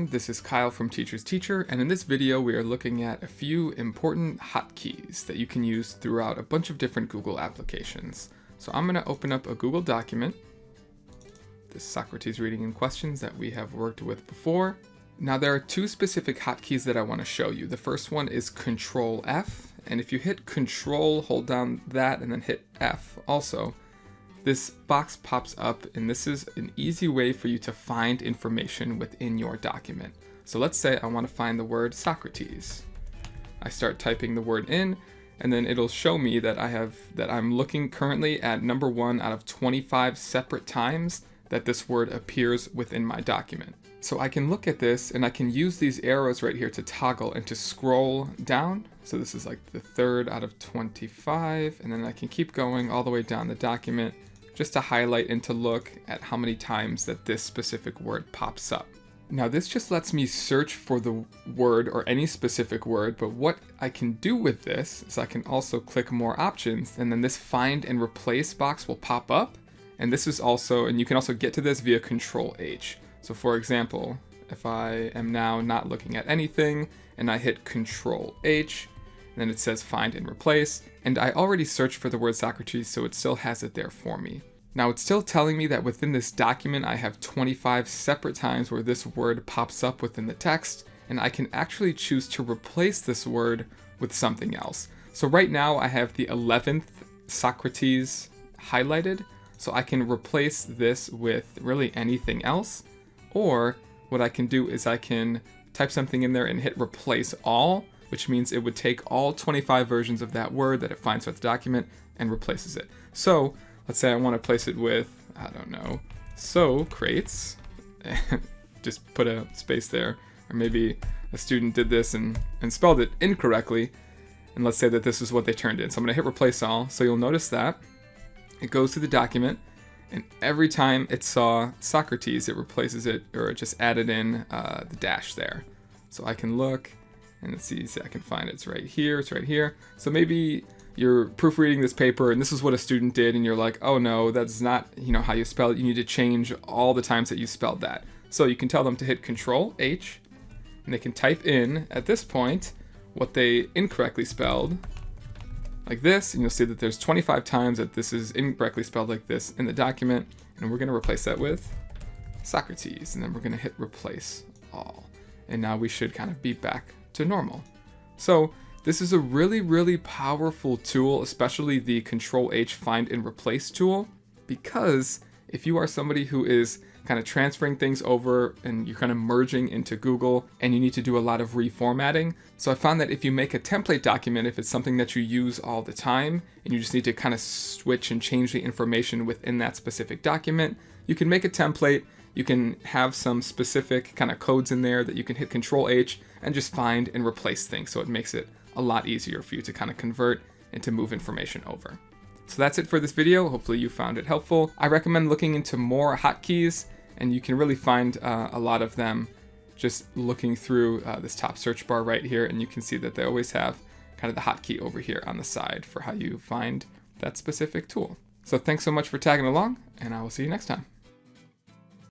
everyone, this is Kyle from Teacher's Teacher, and in this video we are looking at a few important hotkeys that you can use throughout a bunch of different Google applications. So I'm going to open up a Google document, this Socrates reading and questions that we have worked with before. Now there are two specific hotkeys that I want to show you. The first one is Control F, and if you hit Control, hold down that, and then hit F also, this box pops up, and this is an easy way for you to find information within your document. So let's say I want to find the word Socrates. I start typing the word in, and then it'll show me that I'm looking currently at number 1 out of 25 separate times that this word appears within my document. So I can look at this and I can use these arrows right here to toggle and to scroll down. So this is like the 3rd out of 25, and then I can keep going all the way down the document just to highlight and to look at how many times that this specific word pops up. Now this just lets me search for the word or any specific word, but what I can do with this is I can also click more options, and then this find and replace box will pop up. And this is also, and you can also get to this via Control H. So for example, if I am now not looking at anything and I hit Control H, then it says find and replace, and I already searched for the word Socrates, so it still has it there for me. Now it's still telling me that within this document I have 25 separate times where this word pops up within the text, and I can actually choose to replace this word with something else. So right now I have the 11th Socrates highlighted, so I can replace this with really anything else, or what I can do is I can type something in there and hit replace all, which means it would take all 25 versions of that word that it finds throughout the document and replaces it. So let's say I want to place it with, I don't know, Socrates, just put a space there, or maybe a student did this and spelled it incorrectly, and let's say that this is what they turned in. So I'm going to hit replace all, so you'll notice that it goes to the document, and every time it saw Socrates, it replaces it, or it just added in the dash there. So I can look and see, I can find it's right here, it's right here. So maybe you're proofreading this paper and this is what a student did, and you're like, oh no, that's not how you spell it. You need to change all the times that you spelled that. So you can tell them to hit Control H, and they can type in, at this point, what they incorrectly spelled, like this, and you'll see that there's 25 times that this is incorrectly spelled like this in the document, and we're going to replace that with Socrates, and then we're going to hit replace all. And now we should kind of be back to normal. So this is a really, really powerful tool, especially the Control H find and replace tool, because if you are somebody who is kind of transferring things over and you're kind of merging into Google and you need to do a lot of reformatting. So I found that if you make a template document, if it's something that you use all the time and you just need to kind of switch and change the information within that specific document, you can make a template. You can have some specific kind of codes in there that you can hit Control H and just find and replace things. So it makes it a lot easier for you to kind of convert and to move information over. So that's it for this video. Hopefully you found it helpful. I recommend looking into more hotkeys, and you can really find a lot of them just looking through this top search bar right here, and you can see that they always have kind of the hotkey over here on the side for how you find that specific tool. So thanks so much for tagging along, and I will see you next time.